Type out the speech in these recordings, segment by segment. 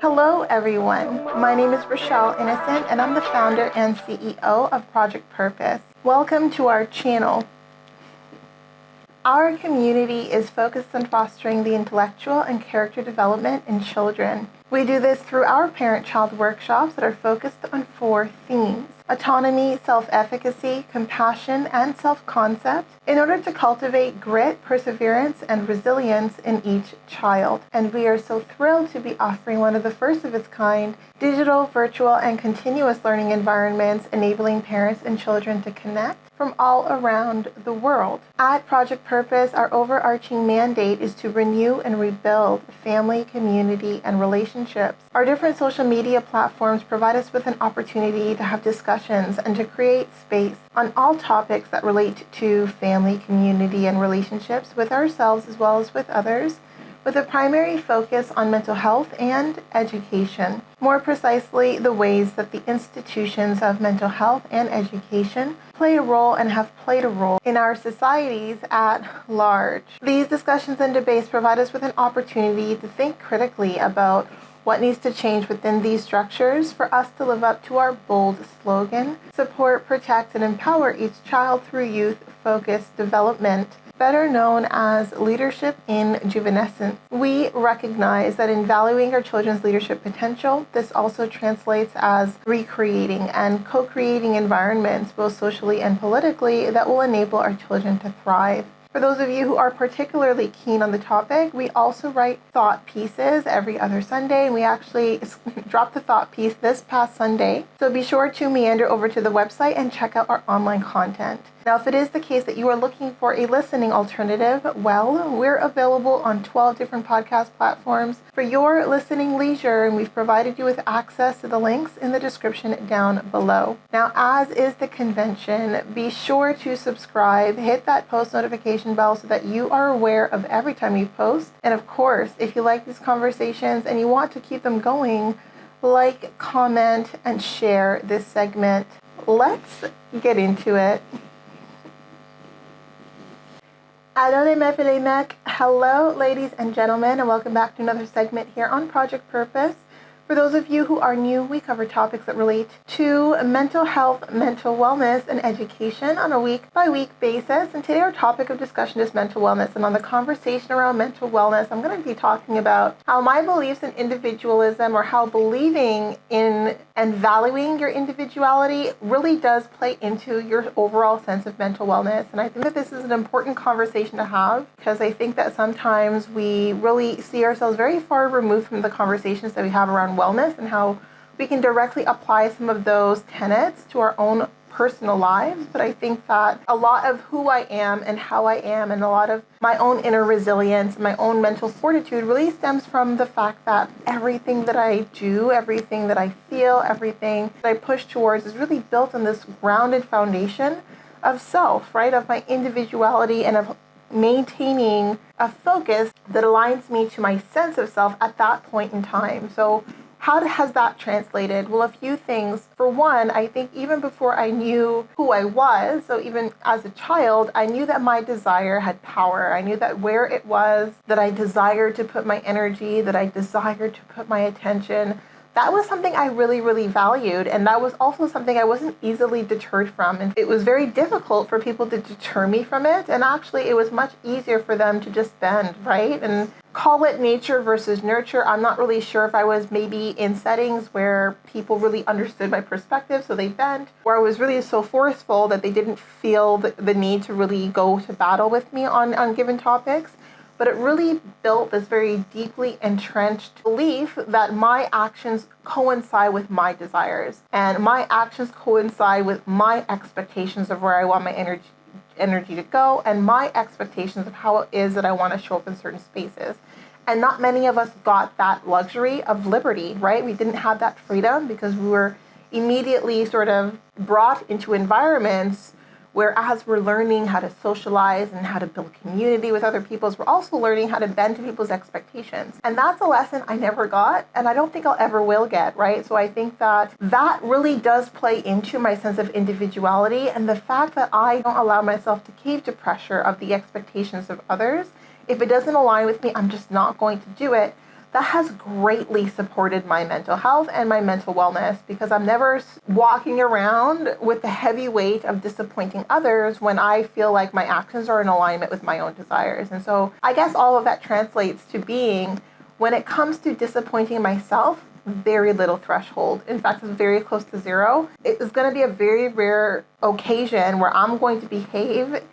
Hello, everyone. My name is Rochelle Innocent, and I'm the founder and CEO of Project Purpose. Welcome to our channel. Our community is focused on fostering the intellectual and character development in children. We do this through our parent-child workshops that are focused on 4 themes: autonomy, self-efficacy, compassion, and self-concept, in order to cultivate grit, perseverance, and resilience in each child. And we are so thrilled to be offering one of the first of its kind digital, virtual, and continuous learning environments, enabling parents and children to connect from all around the world. At Project Purpose, our overarching mandate is to renew and rebuild family, community, and relationships. Our different social media platforms provide us with an opportunity to have discussions and to create space on all topics that relate to family, community, and relationships with ourselves as well as with others, with a primary focus on mental health and education. More precisely, the ways that the institutions of mental health and education play a role and have played a role in our societies at large. These discussions and debates provide us with an opportunity to think critically about what needs to change within these structures for us to live up to our bold slogan: support, protect, and empower each child through youth-focused development, better known as leadership in juvenescence. We recognize that in valuing our children's leadership potential, this also translates as recreating and co-creating environments, both socially and politically, that will enable our children to thrive. For those of you who are particularly keen on the topic, we also write thought pieces every other Sunday, and we actually dropped the thought piece this past Sunday. So be sure to meander over to the website and check out our online content. Now, if it is the case that you are looking for a listening alternative, well, we're available on 12 different podcast platforms for your listening leisure, and we've provided you with access to the links in the description down below. Now, as is the convention, be sure to subscribe, hit that post notification bell so that you are aware of every time we post. And of course, if you like these conversations and you want to keep them going, like, comment, and share this segment. Let's get into it. Hello, ladies and gentlemen, and welcome back to another segment here on Project Purpose. For those of you who are new, we cover topics that relate to mental health, mental wellness, and education on a week-by-week basis. And today our topic of discussion is mental wellness. And on the conversation around mental wellness, I'm going to be talking about how my beliefs in individualism, or how believing in and valuing your individuality, really does play into your overall sense of mental wellness. And I think that this is an important conversation to have, because I think that sometimes we really see ourselves very far removed from the conversations that we have around wellness, and how we can directly apply some of those tenets to our own personal lives. But I think that a lot of who I am and how I am, and a lot of my own inner resilience, my own mental fortitude, really stems from the fact that everything that I do, everything that I feel, everything that I push towards is really built on this grounded foundation of self, right? Of my individuality, and of maintaining a focus that aligns me to my sense of self at that point in time. So how has that translated? Well, a few things. For one, I think even before I knew who I was, so even as a child, I knew that my desire had power. I knew that where it was that I desired to put my energy, that I desired to put my attention, that was something I really, really valued. And that was also something I wasn't easily deterred from. And it was very difficult for people to deter me from it. And actually, it was much easier for them to just bend, right? And call it nature versus nurture. I'm not really sure if I was maybe in settings where people really understood my perspective, so they bent, or I was really so forceful that they didn't feel the need to really go to battle with me on given topics. But it really built this very deeply entrenched belief that my actions coincide with my desires, and my actions coincide with my expectations of where I want my energy to go, and my expectations of how it is that I want to show up in certain spaces. And not many of us got that luxury of liberty, right? We didn't have that freedom because we were immediately sort of brought into environments where, as we're learning how to socialize and how to build community with other people, we're also learning how to bend to people's expectations. And that's a lesson I never got, and I don't think I'll ever will get, right? So I think that that really does play into my sense of individuality, and the fact that I don't allow myself to cave to pressure of the expectations of others if it doesn't align with me, I'm just not going to do it. That has greatly supported my mental health and my mental wellness, because I'm never walking around with the heavy weight of disappointing others when I feel like my actions are in alignment with my own desires. And so I guess all of that translates to being, when it comes to disappointing myself, very little threshold. In fact, it's very close to zero. It is going to be a very rare occasion where I'm going to behave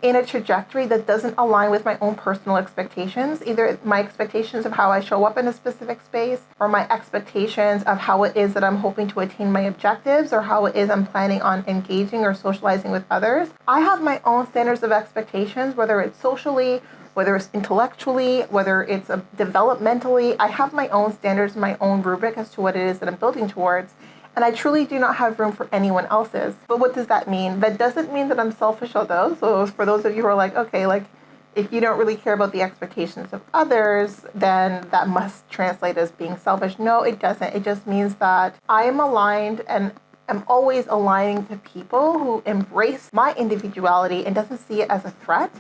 in a trajectory that doesn't align with my own personal expectations, either my expectations of how I show up in a specific space, or my expectations of how it is that I'm hoping to attain my objectives, or how it is I'm planning on engaging or socializing with others. I have my own standards of expectations, whether it's socially, whether it's intellectually, whether it's developmentally. I have my own standards, my own rubric as to what it is that I'm building towards. And I truly do not have room for anyone else's. But what does that mean? That doesn't mean that I'm selfish, although. So for those of you who are like, okay, like, if you don't really care about the expectations of others, then that must translate as being selfish. No, it doesn't. It just means that I am aligned and am always aligning to people who embrace my individuality and doesn't see it as a threat,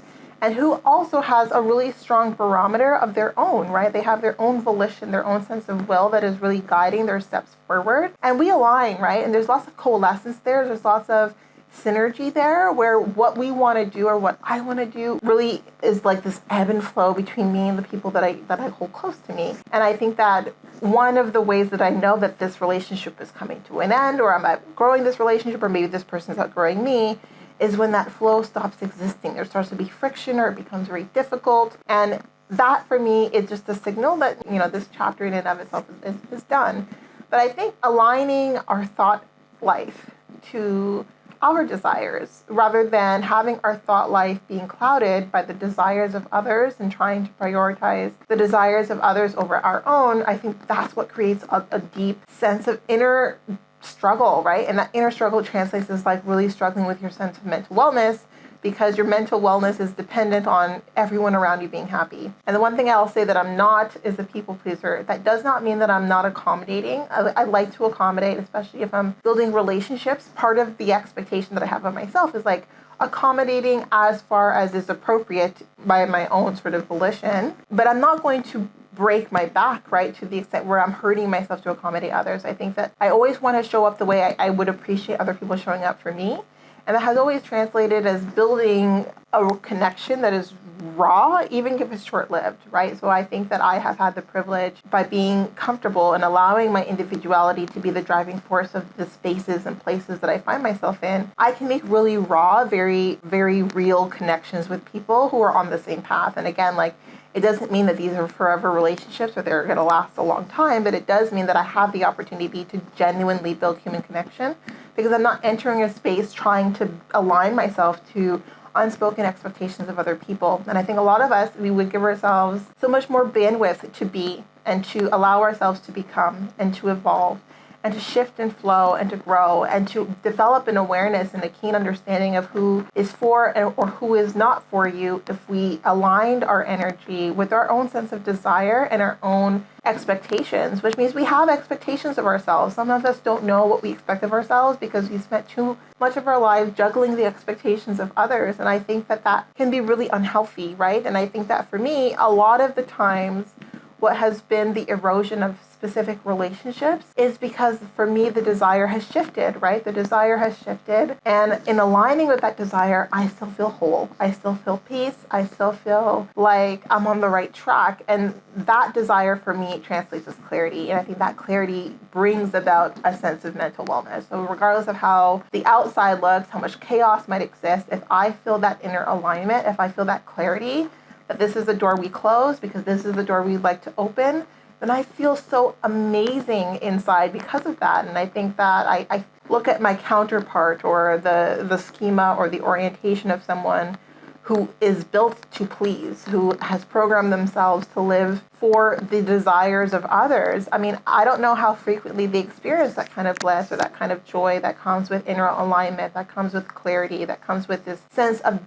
and who also has a really strong barometer of their own, right? They have their own volition, their own sense of will that is really guiding their steps forward. And we align, right? And there's lots of coalescence there. There's lots of synergy there, where what we want to do or what I want to do really is like this ebb and flow between me and the people that I hold close to me. And I think that one of the ways that I know that this relationship is coming to an end, or I'm outgrowing this relationship, or maybe this person's outgrowing me, is when that flow stops existing. There starts to be friction, or it becomes very difficult. And that for me is just a signal that, this chapter in and of itself is done. But I think aligning our thought life to our desires, rather than having our thought life being clouded by the desires of others and trying to prioritize the desires of others over our own, I think that's what creates a deep sense of inner struggle, right? And that inner struggle translates as like really struggling with your sense of mental wellness, because your mental wellness is dependent on everyone around you being happy. And the one thing I'll say that I'm not is a people pleaser. That does not mean that I'm not accommodating. I like to accommodate, especially if I'm building relationships. Part of the expectation that I have of myself is like accommodating as far as is appropriate by my own sort of volition. But I'm not going to break my back, right, to the extent where I'm hurting myself to accommodate others. I think that I always want to show up the way I would appreciate other people showing up for me. And that has always translated as building a connection that is raw, even if it's short-lived, right? So I think that I have had the privilege, by being comfortable and allowing my individuality to be the driving force of the spaces and places that I find myself in, I can make really raw, very, very real connections with people who are on the same path. And again, like, it doesn't mean that these are forever relationships or they're going to last a long time, but it does mean that I have the opportunity to genuinely build human connection, because I'm not entering a space trying to align myself to unspoken expectations of other people. And I think a lot of us, we would give ourselves so much more bandwidth to be, and to allow ourselves to become, and to evolve, and to shift and flow, and to grow, and to develop an awareness and a keen understanding of who is for or who is not for you, if we aligned our energy with our own sense of desire and our own expectations, which means we have expectations of ourselves. Some of us don't know what we expect of ourselves because we spent too much of our lives juggling the expectations of others. And I think that that can be really unhealthy, right? And I think that for me, a lot of the times, what has been the erosion of specific relationships is because for me the desire has shifted, right? The desire has shifted, and in aligning with that desire, I still feel whole. I still feel peace. I still feel like I'm on the right track, and that desire for me translates as clarity, and I think that clarity brings about a sense of mental wellness. So regardless of how the outside looks, how much chaos might exist, if I feel that inner alignment, if I feel that clarity, that this is the door we close because this is the door we'd like to open, then I feel so amazing inside because of that. And I think that I look at my counterpart, or the schema or the orientation of someone who is built to please, who has programmed themselves to live for the desires of others. I mean, I don't know how frequently they experience that kind of bliss or that kind of joy that comes with inner alignment, that comes with clarity, that comes with this sense of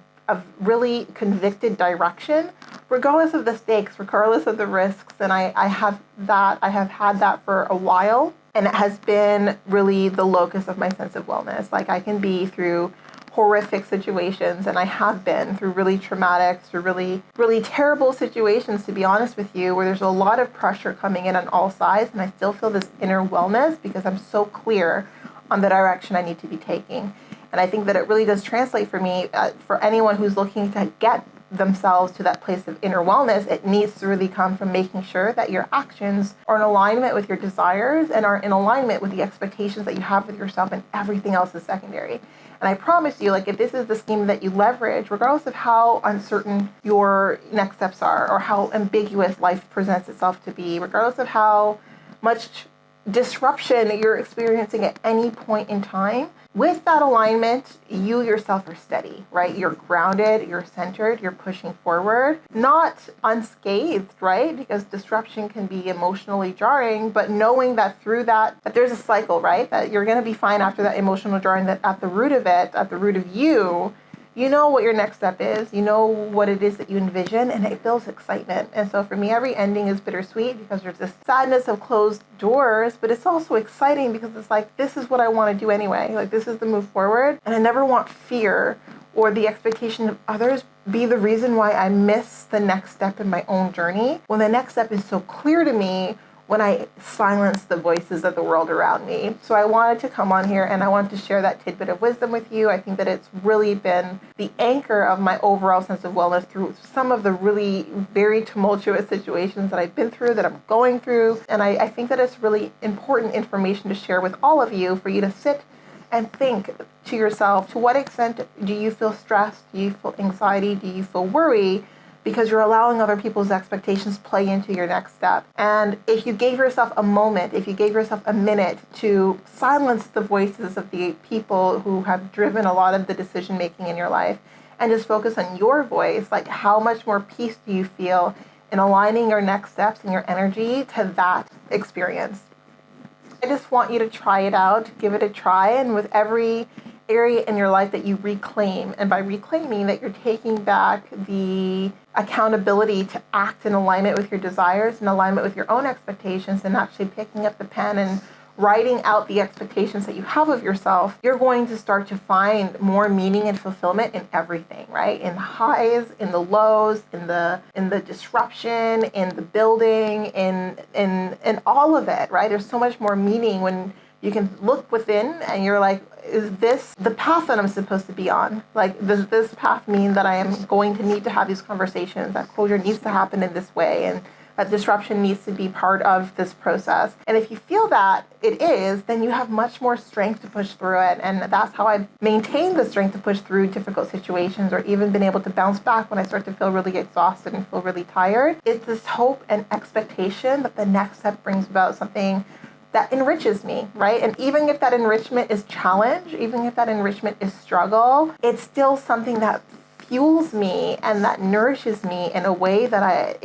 really convicted direction, regardless of the stakes, regardless of the risks. And I have had that for a while, and it has been really the locus of my sense of wellness. Like, I can be through horrific situations, and I have been through really traumatic, through really, really terrible situations, to be honest with you, where there's a lot of pressure coming in on all sides, and I still feel this inner wellness because I'm so clear on the direction I need to be taking. And I think that it really does translate for me, for anyone who's looking to get themselves to that place of inner wellness. It needs to really come from making sure that your actions are in alignment with your desires and are in alignment with the expectations that you have with yourself, and everything else is secondary. And I promise you, like, if this is the scheme that you leverage, regardless of how uncertain your next steps are or how ambiguous life presents itself to be, regardless of how much disruption you're experiencing at any point in time, with that alignment, you yourself are steady, right? You're grounded, you're centered, you're pushing forward, not unscathed, right? Because disruption can be emotionally jarring, but knowing that through that there's a cycle, right? That you're going to be fine after that emotional jarring, that at the root of it, at the root of you, you know what your next step is, you know what it is that you envision, and it builds excitement. And so for me, every ending is bittersweet because there's this sadness of closed doors, but it's also exciting because it's like, this is what I want to do anyway. Like, this is the move forward. And I never want fear or the expectation of others be the reason why I miss the next step in my own journey, when the next step is so clear to me when I silence the voices of the world around me. So I wanted to come on here and I wanted to share that tidbit of wisdom with you. I think that it's really been the anchor of my overall sense of wellness through some of the really very tumultuous situations that I've been through, that I'm going through. And I think that it's really important information to share with all of you, for you to sit and think to yourself, to what extent do you feel stressed? Do you feel anxiety? Do you feel worry? Because you're allowing other people's expectations play into your next step. And if you gave yourself a moment, if you gave yourself a minute to silence the voices of the people who have driven a lot of the decision making in your life, and just focus on your voice, like, how much more peace do you feel in aligning your next steps and your energy to that experience? I just want you to try it out, give it a try, and with every area in your life that you reclaim, and by reclaiming, that you're taking back the accountability to act in alignment with your desires, in alignment with your own expectations, and actually picking up the pen and writing out the expectations that you have of yourself, you're going to start to find more meaning and fulfillment in everything, right? In the highs, in the lows, in the disruption, in the building, in all of it, right? There's so much more meaning when you can look within and you're like, is this the path that I'm supposed to be on? Like, does this path mean that I am going to need to have these conversations, that closure needs to happen in this way, and that disruption needs to be part of this process? And if you feel that it is, then you have much more strength to push through it. And that's how I've maintained the strength to push through difficult situations, or even been able to bounce back when I start to feel really exhausted and feel really tired. It's this hope and expectation that the next step brings about something that enriches me, right? And even if that enrichment is challenge, even if that enrichment is struggle, it's still something that fuels me and that nourishes me in a way that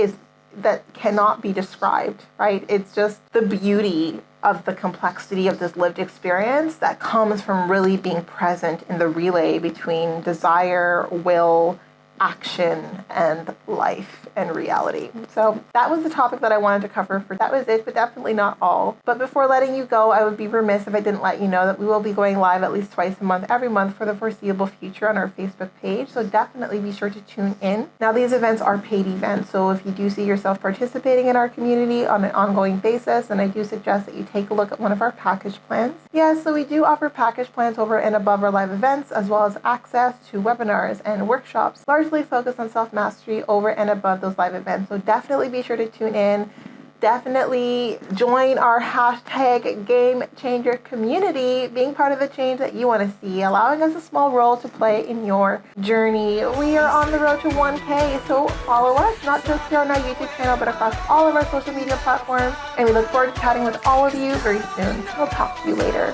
cannot be described, right? It's just the beauty of the complexity of this lived experience that comes from really being present in the relay between desire, will, action, and life and reality. So that was the topic that I wanted to cover for. That was it, but definitely not all. But before letting you go, I would be remiss if I didn't let you know that we will be going live at least twice a month, every month, for the foreseeable future on our Facebook page. So definitely be sure to tune in. Now, these events are paid events, so if you do see yourself participating in our community on an ongoing basis, then I do suggest that you take a look at one of our package plans. Yes, so we do offer package plans over and above our live events, as well as access to webinars and workshops, largely focused on self-mastery over and above those live events. So definitely be sure to tune in. Definitely join our hashtag Game Changer community, being part of the change that you want to see, allowing us a small role to play in your journey. We are on the road to 1K, so follow us, not just here on our YouTube channel, but across all of our social media platforms. And we look forward to chatting with all of you very soon. We'll talk to you later.